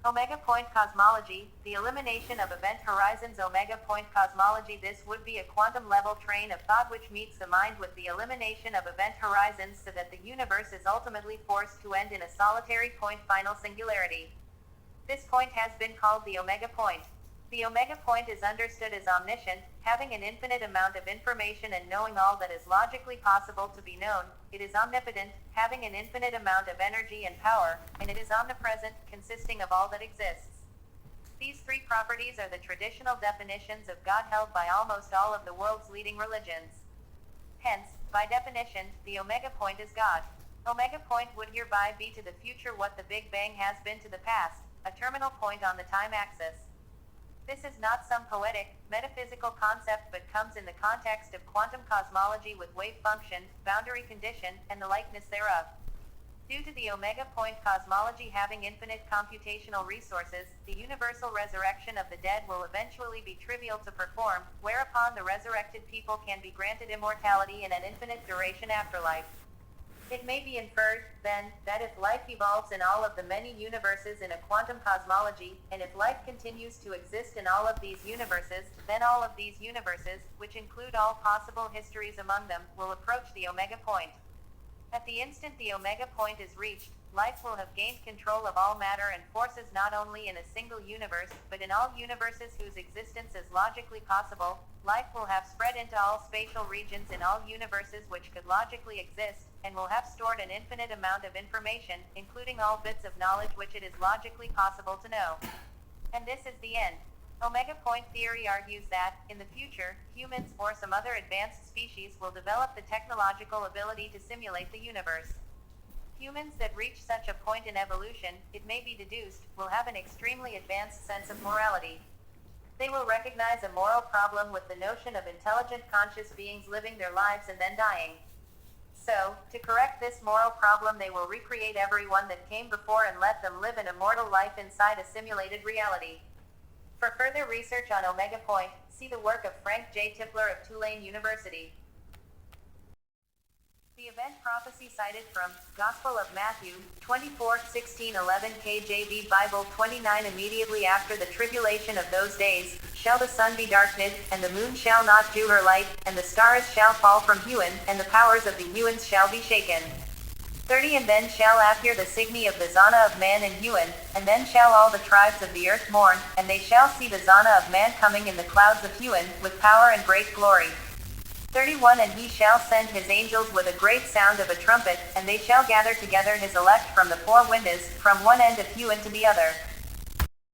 Omega point cosmology, the elimination of event horizons. Omega point cosmology. This would be a quantum level train of thought which meets the mind with the elimination of event horizons so that the universe is ultimately forced to end in a solitary point final singularity. This point has been called the Omega point. The Omega point is understood as omniscient, having an infinite amount of information and knowing all that is logically possible to be known. It is omnipotent, having an infinite amount of energy and power, and it is omnipresent, consisting of all that exists. These three properties are the traditional definitions of God held by almost all of the world's leading religions. Hence, by definition, the Omega point is God. Omega point would hereby be to the future what the Big Bang has been to the past, a terminal point on the time axis. This is not some poetic, metaphysical concept but comes in the context of quantum cosmology with wave function, boundary condition, and the likeness thereof. Due to the Omega point cosmology having infinite computational resources, the universal resurrection of the dead will eventually be trivial to perform, whereupon the resurrected people can be granted immortality in an infinite duration afterlife. It may be inferred, then, that if life evolves in all of the many universes in a quantum cosmology, and if life continues to exist in all of these universes, then all of these universes, which include all possible histories among them, will approach the Omega point. At the instant the Omega point is reached, life will have gained control of all matter and forces not only in a single universe, but in all universes whose existence is logically possible. Life will have spread into all spatial regions in all universes which could logically exist, and will have stored an infinite amount of information, including all bits of knowledge which it is logically possible to know. And this is the end. Omega point theory argues that, in the future, humans or some other advanced species will develop the technological ability to simulate the universe. Humans that reach such a point in evolution, it may be deduced, will have an extremely advanced sense of morality. They will recognize a moral problem with the notion of intelligent conscious beings living their lives and then dying. So, to correct this moral problem they will recreate everyone that came before and let them live an immortal life inside a simulated reality. For further research on Omega Point, see the work of Frank J. Tipler of Tulane University. The event prophecy cited from Gospel of Matthew 24:16-11 KJV Bible 29. Immediately after the tribulation of those days, shall the sun be darkened, and the moon shall not do her light, and the stars shall fall from heaven, and the powers of the heavens shall be shaken. 30. And then shall appear the signy of the Zana of man in heaven, and then shall all the tribes of the earth mourn, and they shall see the Zana of man coming in the clouds of heaven, with power and great glory. 31. And he shall send his angels with a great sound of a trumpet, and they shall gather together his elect from the four winds, from one end of heaven to the other.